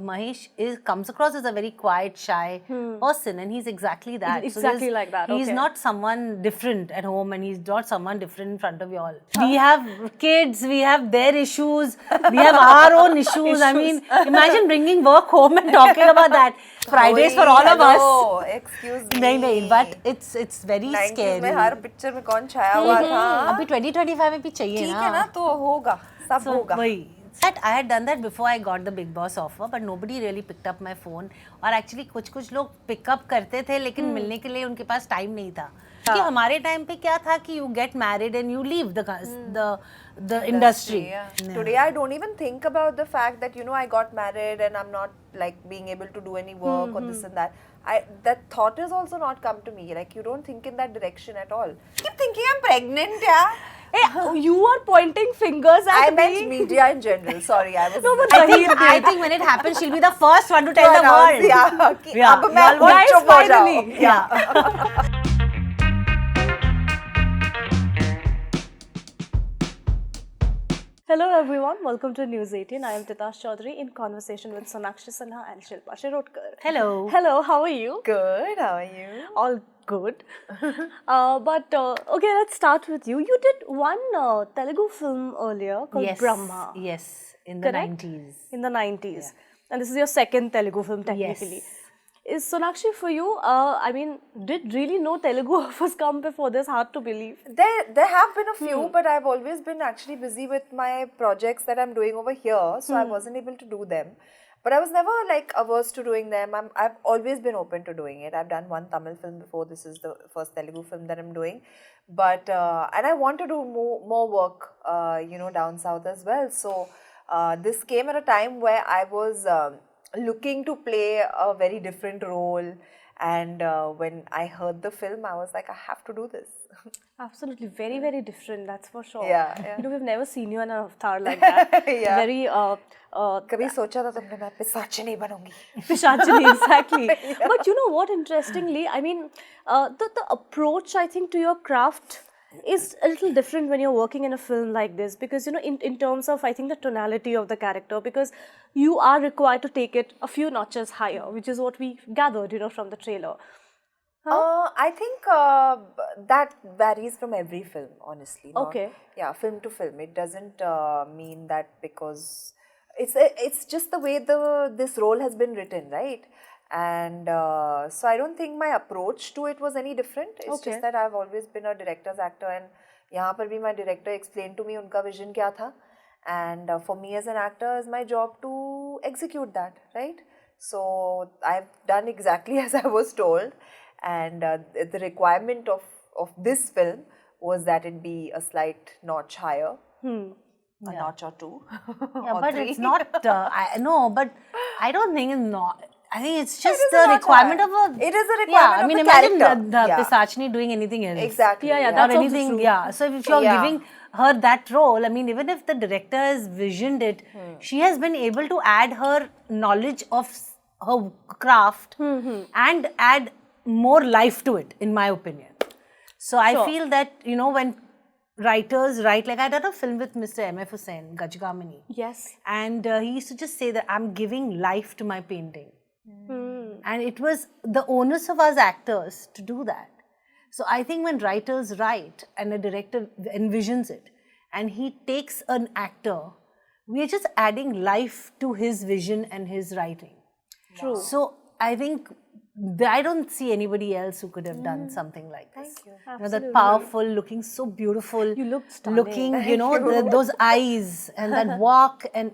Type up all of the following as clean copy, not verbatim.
Mahesh comes across as a very quiet, shy person, and he's exactly that. Exactly like that, He's okay. not someone different at home, and he's not someone different in front of you all. We have kids, we have their issues, we have our own issues. I mean, imagine bringing work home and talking about that. Fridays for all of us. hello, excuse me. नहीं, but it's very 90s scary. में हर picture में कौन छाया हुआ था? अभी 2025 में भी चाहिए ठीक ना. है ना, तो होगा, सब होगा. वही. That I had done that before I got the Big Boss offer, but nobody really picked up my phone. और actually कुछ लोग pick up करते थे, लेकिन मिलने के लिए उनके पास time नहीं था. क्योंकि हमारे time पे क्या था कि you get married and you leave the industry. Yeah. Today I don't even think about the fact that I got married and I'm not like being able to do any work or this and that. That thought has also not come to me. Like you don't think in that direction at all. Keep thinking I'm pregnant, yeah. Hey, you are pointing fingers at I me. meant media in general. Sorry, I was. No, but I think when it happens, she'll be the first one to tell the announce, world. Yeah. कि Yeah. अब मैं Guys, चुप हो जाऊं. finally. Yeah. Hello everyone, welcome to News 18. I am Titash Chaudhary in conversation with Sonakshi Sinha and Shilpa Shirotkar. Hello. Hello, how are you? Good. How are you? All good. Okay, let's start with you. You did one Telugu film earlier called Yes. Brahma. Yes. In the Correct? 90s. In the 90s. And this is your second Telugu film technically. Yes. Is Sonakshi for you, I mean, did really no Telugu offers come before this? Hard to believe. There have been a few, but I've always been actually busy with my projects that I'm doing over here, so I wasn't able to do them. But I was never like averse to doing them. I've always been open to doing it. I've done one Tamil film before. This is the first Telugu film that I'm doing. But and I want to do more work, down south as well. So this came at a time where I was looking to play a very different role. And when I heard the film, I was like, I have to do this. Absolutely, very, very different, that's for sure. Yeah. We've never seen you in an avatar like that. Yeah. Very कभी सोचा था तुमने मैं पिशाचिनी बनूंगी. Pishachini, exactly. But you know what, interestingly, I mean, the approach, I think, to your craft is a little different when you're working in a film like this, because in terms of, I think, the tonality of the character, because you are required to take it a few notches higher, which is what we gathered from the trailer. I think that varies from every film, honestly. Okay. Yeah, film to film. It doesn't mean that because it's just the way this role has been written, right? And so I don't think my approach to it was any different. It's Okay. just that I've always been a director's actor, and यहाँ पर भी my director explained to me उनका vision क्या था, and for me as an actor, it's my job to execute that, right? So I've done exactly as I was told, and the requirement of this film was that it be a slight notch higher, a notch or two. Yeah, or but three. it's not. But I don't think it's not. I think it's just is a the notch requirement higher. of a. It is a Yeah, requirement I mean, of the imagine character. the Yeah. Pisachini doing anything else. Exactly. Yeah, Or that's also anything, true. yeah. So if you're Yeah. giving her that role, I mean, even if the director has visioned it, she has been able to add her knowledge of her craft and add more life to it, in my opinion. So I Sure. feel that, when writers write, like I did a film with Mr. M.F. Hussain, Gajgamani. Yes. And he used to just say that I'm giving life to my painting. And it was the onus of us actors to do that. So I think when writers write and a director envisions it and he takes an actor, we are just adding life to his vision and his writing. True. So I think I don't see anybody else who could have done something like this. Thank you. That powerful, looking so beautiful. You looked stunning. Looking, those eyes and that walk and,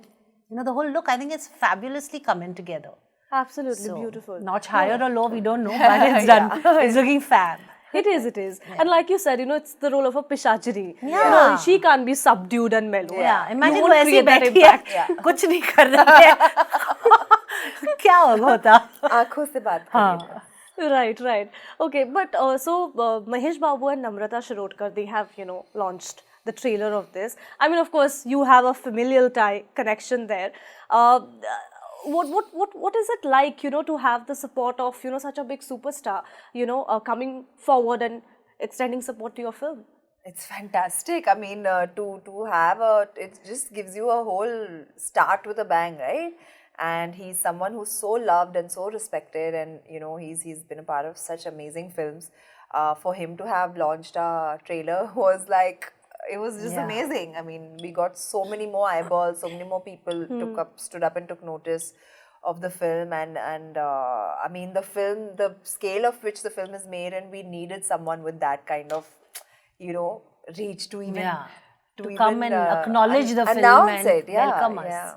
the whole look, I think it's fabulously coming together. Absolutely So, beautiful. Notch higher or low, we don't know, but it's done. It's looking fab. It is. And like you said, it's the role of a Pishachini. Yeah. She can't be subdued and mellow. Yeah, You imagine won't वो ऐसे ही create that बैठी है, impact. कुछ नहीं कर रही है. क्या होता? आँखों से बात करिए. Right. Okay, but so Mahesh Babu and Namrata Shirotkar, they have, launched the trailer of this. I mean, of course, you have a familial connection there. What is it like, to have the support of, such a big superstar, coming forward and extending support to your film? It's fantastic. I mean, to have it just gives you a whole start with a bang, right? and he's someone who's so loved and so respected, and you know he's been a part of such amazing films. For him to have launched a trailer was like, it was just Yeah. amazing. I mean, we got so many more eyeballs, so many more people stood up and took notice of the film, and I mean the scale of which the film is made, and we needed someone with that kind of, you know, reach to even Yeah. To even, come and acknowledge the film announce and it, welcome us. Yeah.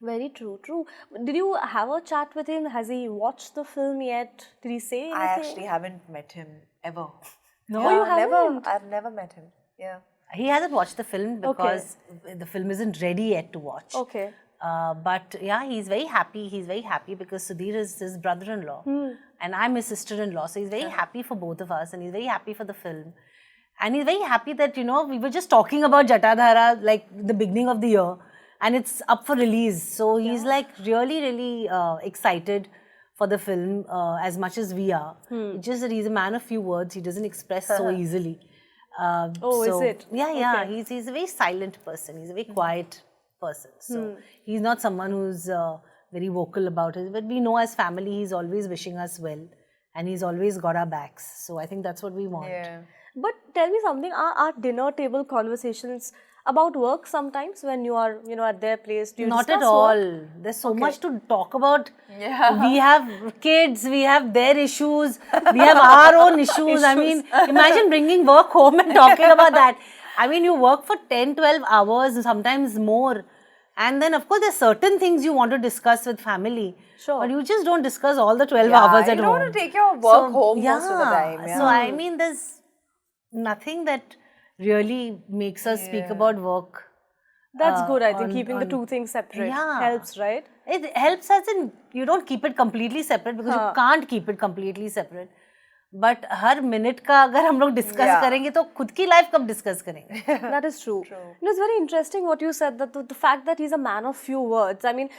Very true, true. Did you have a chat with him? Has he watched the film yet? Did he say anything? I actually haven't met him ever. No, Oh, you Never. haven't? I've never met him. Yeah. he hasn't watched the film because the film isn't ready yet to watch. Okay. But yeah, he's very happy. He's very happy because Sudhir is his brother-in-law and I'm his sister-in-law. So he's very happy for both of us and he's very happy for the film. And he's very happy that, you know, we were just talking about Jatadhara like the beginning of the year and it's up for release. So he's like really, really excited for the film as much as we are. It's just that he's a man of few words. He doesn't express so easily. Is it? Yeah. Okay. He's a very silent person. He's a very quiet person. So he's not someone who's very vocal about it. But we know as family, he's always wishing us well. And he's always got our backs. So I think that's what we want. Yeah. But tell me something, are dinner table conversations about work sometimes when you are, you know, at their place? Do you Not discuss at all. work? There's so much to talk about. Yeah. We have kids, we have their issues, we have our own issues. I mean, imagine bringing work home and talking about that. I mean, you work for 10, 12 hours, sometimes more. And then, of course, there's certain things you want to discuss with family. Sure. But you just don't discuss all the 12 hours at you home. don't want to take your work home most of the time. So, Yeah. I mean, there's nothing that really makes us speak about work. That's good, I think, on- keeping the on- two things separate Yeah. helps, right? It helps us in, you don't keep it completely separate because you can't keep it completely separate. But her minute का अगर हम लोग discuss करेंगे तो खुद की life कब discuss करेंगे? That is true. You know, it's very interesting what you said, that the fact that he's a man of few words. I mean,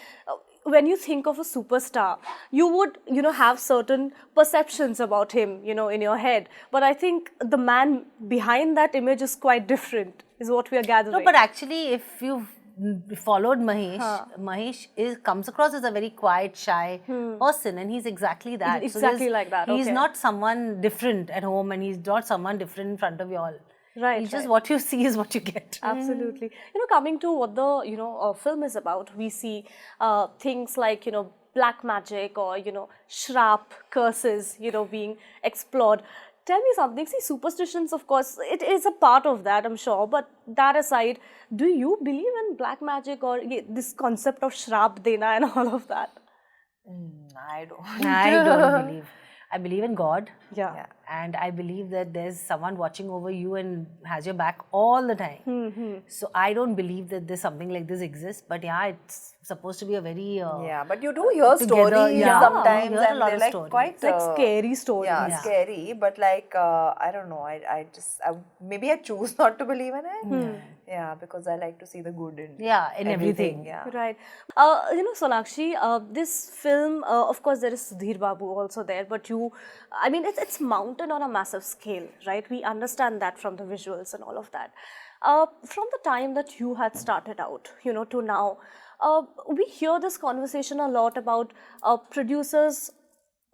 when you think of a superstar, you would, you know, have certain perceptions about him, you know, in your head. But I think the man behind that image is quite different, is what we are gathering. No, but actually, if you've followed Mahesh, Mahesh comes across as a very quiet, shy person, and he's exactly that. He's exactly like that, He's okay. not someone different at home, and he's not someone different in front of you all. Right, He's just right. what you see is what you get. Absolutely. You know, coming to what the, you know, film is about, we see things like, you know, black magic or, you know, shrap, curses, you know, being explored. Tell me something. See, superstitions, of course, it is a part of that, I'm sure. But that aside, do you believe in black magic or this concept of shrap dena and all of that? I don't. I don't believe. I believe in God. Yeah. And I believe that there's someone watching over you and has your back all the time. So I don't believe that there's something like this exists. But yeah, it's supposed to be a very Yeah, but you do hear together, stories yeah. sometimes, You hear a and lot they're of like stories. quite It's like scary stories. Yeah, scary. But like I don't know. Maybe I choose not to believe in it. Yeah, because I like to see the good in in everything. Yeah. Right. You know, Sonakshi, this film, of course, there is Sudhir Babu also there, but I mean, it's mounted on a massive scale, right? We understand that from the visuals and all of that. From the time that you had started out, you know, to now, we hear this conversation a lot about producers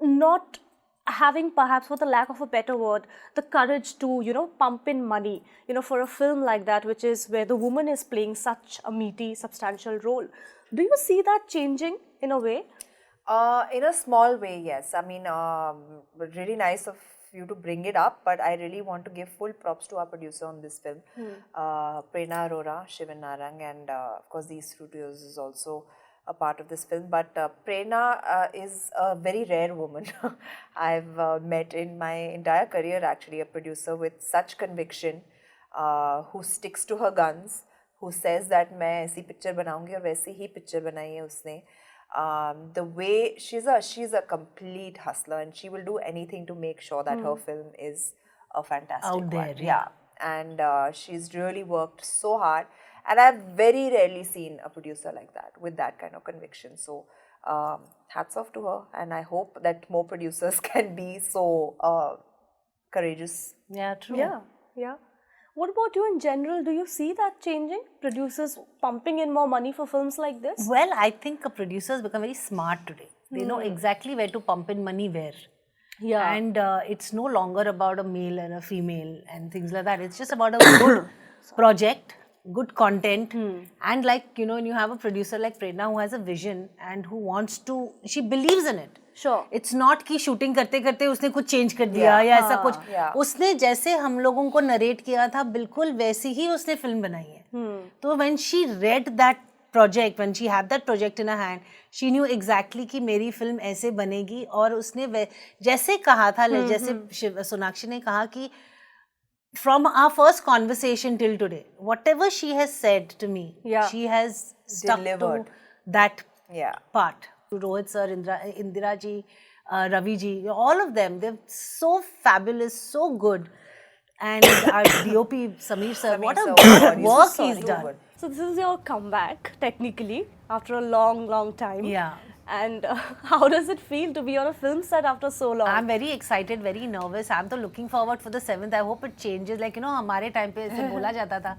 not having, perhaps for the lack of a better word, the courage to, you know, pump in money, you know, for a film like that, which is where the woman is playing such a meaty, substantial role. Do you see that changing in a way? In a small way, yes. I mean, really nice of you to bring it up, but I really want to give full props to our producer on this film, Prerna Arora, Shivan Narang, and of course, these studios is also a part of this film. But Prerna is a very rare woman. I've met in my entire career actually a producer with such conviction, who sticks to her guns, who says that मैं ऐसी picture बनाऊंगी और वैसी ही picture बनाई है उसने. The way she's a complete hustler, and she will do anything to make sure that her film is a fantastic Out there, one. yeah. And she's really worked so hard, and I've very rarely seen a producer like that with that kind of conviction. So hats off to her, and I hope that more producers can be so courageous. Yeah, true. Yeah, yeah. What about you in general? Do you see that changing? Producers pumping in more money for films like this? Well, I think producers become very smart today. They know exactly where to pump in money where. Yeah. And it's no longer about a male and a female and things like that. It's just about a good project, good content. And like, you know, when you have a producer like Prerna who has a vision and who wants to, she believes in it. Sure. It's not कि shooting करते करते उसने कुछ change कर दिया या ऐसा कुछ उसने जैसे हम लोगों को नरेट किया था बिल्कुल वैसी ही उसने फिल्म बनाई है तो when she read that project, when she had that project in her hand, she knew exactly कि मेरी फिल्म ऐसे बनेगी और उसने जैसे कहा था जैसे सोनाक्षी ने कहा कि from our first conversation till today, whatever she has said to me, she has stuck Delivered. to that Yeah. part. Rohit sir, Indira ji, Ravi ji, all of them, they're so fabulous, so good. And our DOP, Sameer sir, what a good work he's done. So this is your comeback, technically, after a long, long time. Yeah. And how does it feel to be on a film set after so long? I'm very excited, very nervous. I'm so looking forward for the 7th. I hope it changes. Like, you know, हमारे time पे ऐसे बोला जाता था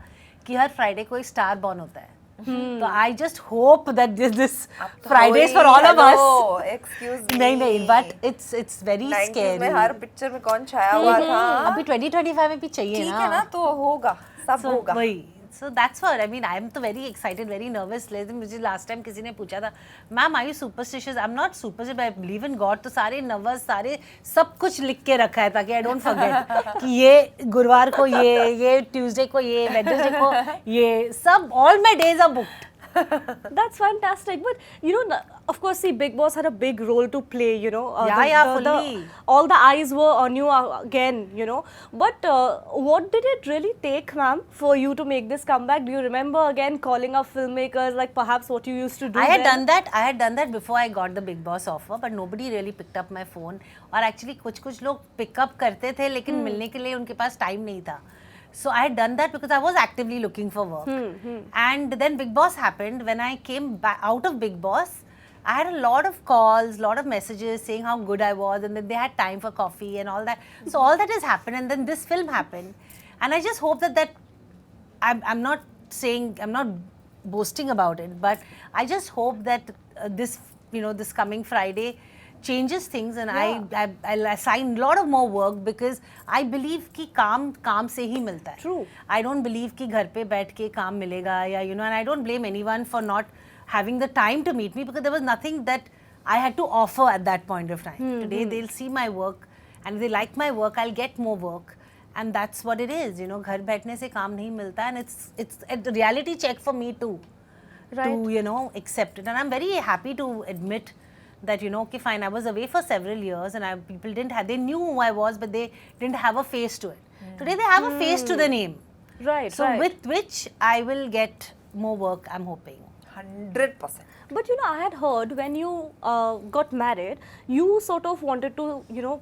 कि हर Friday को एक star born होता है. So I just hope that this Fridays for all of us. Excuse me. नहीं, but it's very 90s scary. में हर पिक्चर में कौन छाया हुआ था? अभी 2025 में भी चाहिए ठीक ना. है ना, तो होगा, सब होगा. वही. So that's what I mean. I'm तो very excited, very nervous. लेकिन मुझे last time किसी ने पूछा था, ma'am are you superstitious? I'm not superstitious, but I believe in God. तो सारे nervous, सारे सब कुछ लिख के रखा है ताकि I don't forget कि ये गुरुवार को ये Tuesday को ये, Wednesday को ये सब all my days are booked. That's fantastic. But, you know, of course, see, Bigg Boss had a big role to play, you know. Fully. All the eyes were on you again, you know. But what did it really take, ma'am, for you to make this comeback? Do you remember, again, calling up filmmakers, like perhaps what you used to do? I had done that before I got the Bigg Boss offer, but nobody really picked up my phone. और actually कुछ लोग pick up करते थे, लेकिन मिलने के लिए उनके पास time नहीं था. So I had done that because I was actively looking for work. And then Bigg Boss happened. When I came back out of Bigg Boss, I had a lot of calls, lot of messages saying how good I was and that they had time for coffee and all that. So all that has happened and then this film happened. And I just hope that I'm not boasting about it, but I just hope that this coming Friday changes things and I'll assign a lot of more work because I believe कि काम से ही मिलता है. True. I don't believe कि घर पे बैठ के काम मिलेगा या and I don't blame anyone for not having the time to meet me because there was nothing that I had to offer at that point of time. Today they'll see my work and if they like my work, I'll get more work. And that's what it is, you know, घर बैठने से काम नहीं मिलता and it's a reality check for me too. Right. To, you know, accept it. And I'm very happy to admit that, you know, okay, fine, I was away for several years and people they knew who I was, but they didn't have a face to it. Today they have a face to the name. Right, So with which I will get more work, I'm hoping. 100%. But, you know, I had heard when you got married, you sort of wanted to, you know,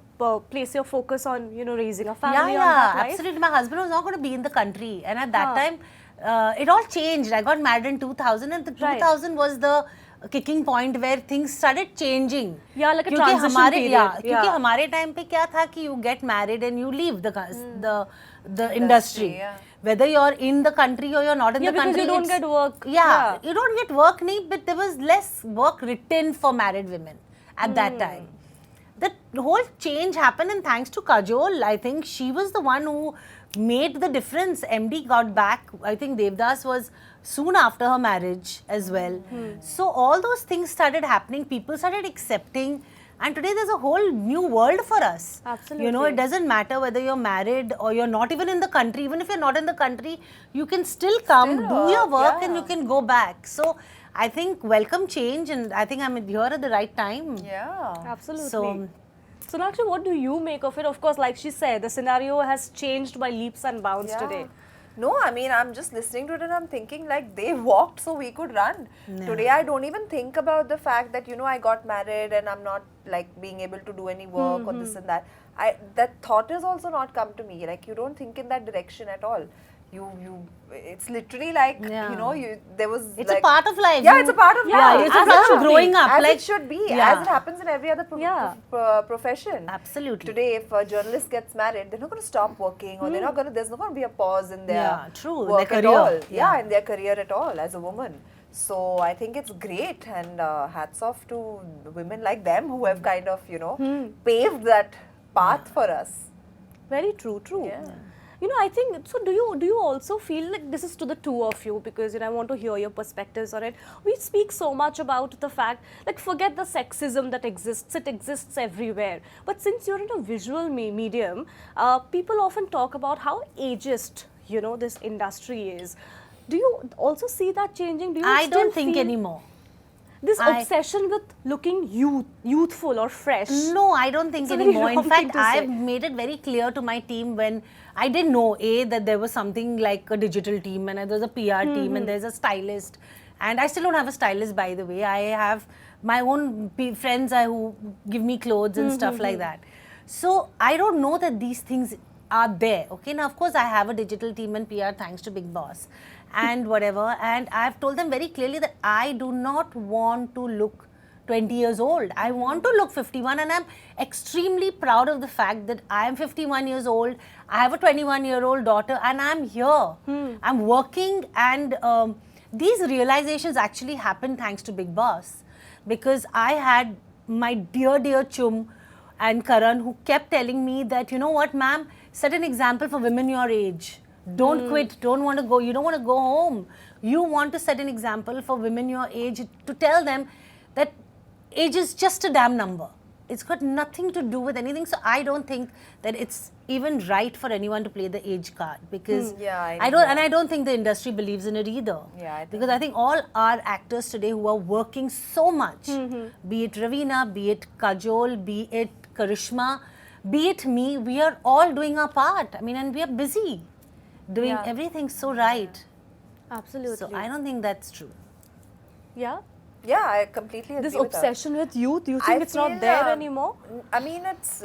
place your focus on, you know, raising a family. Absolutely. My husband was not going to be in the country. And at that time, it all changed. I got married in 2000 and the 2000 was the kicking point where things started changing. Yeah, like a transition period. क्योंकि हमारे time पे क्या था कि you get married and you leave the industry. Whether you're in the country or you're not in the country. Because you don't get work. You don't get work, but there was less work written for married women at that time. The whole change happened and thanks to Kajol, I think she was the one who made the difference. MD got back. I think Devdas was soon after her marriage as well. So all those things started happening. People started accepting. And today there's a whole new world for us. Absolutely. You know, it doesn't matter whether you're married or you're not even in the country. Even if you're not in the country, you can still come, do your work and you can go back. So I think welcome change and I think I'm here at the right time. Yeah. Absolutely. So, Sonakshi, what do you make of it? Of course, like she said, the scenario has changed by leaps and bounds today. No, I mean, I'm just listening to it and I'm thinking like they walked so we could run. Today, I don't even think about the fact that, you know, I got married and I'm not like being able to do any work or this and that. That thought has also not come to me. Like, you don't think in that direction at all. it's literally like, Yeah. you know, there was It's like, a part of life. yeah, it's a part of Yeah, life. it's a as part it of should growing be. up. As like, it should be, yeah. as it happens in every other Yeah. profession. Absolutely. Today, if a journalist gets married, they're not going to stop working, or they're not going to. There's not going to be a pause in their Yeah, true, work their at career. all. Yeah. In their career at all as a woman. So I think it's great, and hats off to women like them who have kind of, you know, paved that path for us. Very true, true. Yeah. You know, I think so. Do you also feel like this is to the two of you, because you know I want to hear your perspectives on it. We speak so much about the fact, like, forget the sexism that exists; it exists everywhere. But since you're in a visual medium, people often talk about how ageist, you know, this industry is. Do you also see that changing? Do you I still don't think feel anymore. this I- obsession with looking youthful or fresh? No, I don't think It's a very anymore. In wrong thing fact, to say. I've made it very clear to my team when I didn't know that there was something like a digital team and there's a PR team and there's a stylist. And I still don't have a stylist, by the way. I have my own friends who give me clothes and stuff like that. So I don't know that these things are there. Okay, now of course I have a digital team and PR thanks to Big Boss and whatever. And I've told them very clearly that I do not want to look 20 years old. I want to look 51, and I'm extremely proud of the fact that I am 51 years old. I have a 21-year-old daughter, and I'm here. I'm working, and these realizations actually happened thanks to Big Boss, because I had my dear chum and Karan who kept telling me that, you know what, ma'am, set an example for women your age. Don't quit, don't want to go, you don't want to go home. You want to set an example for women your age to tell them that age is just a damn number. It's got nothing to do with anything. So I don't think that it's even right for anyone to play the age card, because Yeah, I don't think the industry believes in it either. Yeah, I think- Because I think all our actors today who are working so much, be it Raveena, be it Kajol, be it Karishma, be it me, we are all doing our part. I mean, and we are busy doing Yeah. everything so right. Absolutely. So I don't think that's true. Yeah. Yeah, I completely agree This with her. obsession with youth, you think it's not feel, there anymore? I mean, it's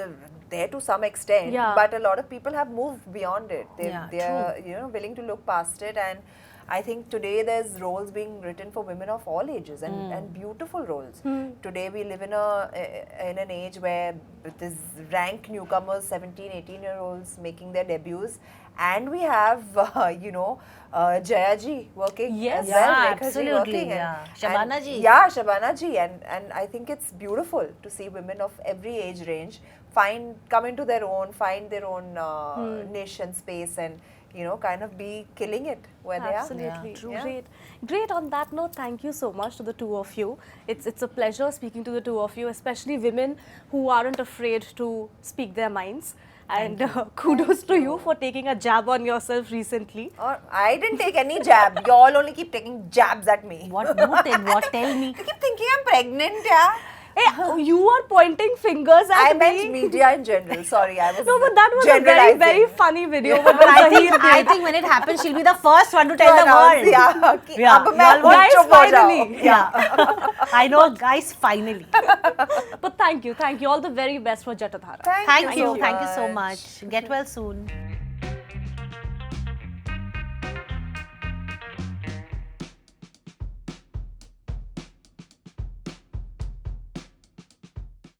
there to some extent, Yeah. but a lot of people have moved beyond it. Yeah, They're you know, willing to look past it, and I think today there's roles being written for women of all ages, and beautiful roles. Today we live in an age where there's rank newcomers, 17, 18-year-olds making their debuts, and we have you know, Jaya ji working Yes. as well, Yeah, Rekha ji absolutely, working, yeah. Shabana ji. yeah, Shabana ji, and I think it's beautiful to see women of every age range come into their own, find their own niche and space, and you know, kind of be killing it where they are. Absolutely. Yeah, true. Yeah. Great. Great. On that note, thank you so much to the two of you. It's a pleasure speaking to the two of you, especially women who aren't afraid to speak their minds. And kudos to you for taking a jab on yourself recently. I didn't take any jab. You all only keep taking jabs at me. What? Tell me. I keep thinking I'm pregnant, yeah. Hey, you are pointing fingers at I me. meant media in general. Sorry, I was No, but that was a very, generalizing. very funny video. But I think when it happens, she'll be the first one to tell the world. Yeah. कि Yeah, अब मैं y'all guys, चुप हो जाओ. finally. Yeah. I know, guys, finally. But thank you. All the very best for Jatadhara. Thank Thank you you. so Thank you so much. much. Get well soon.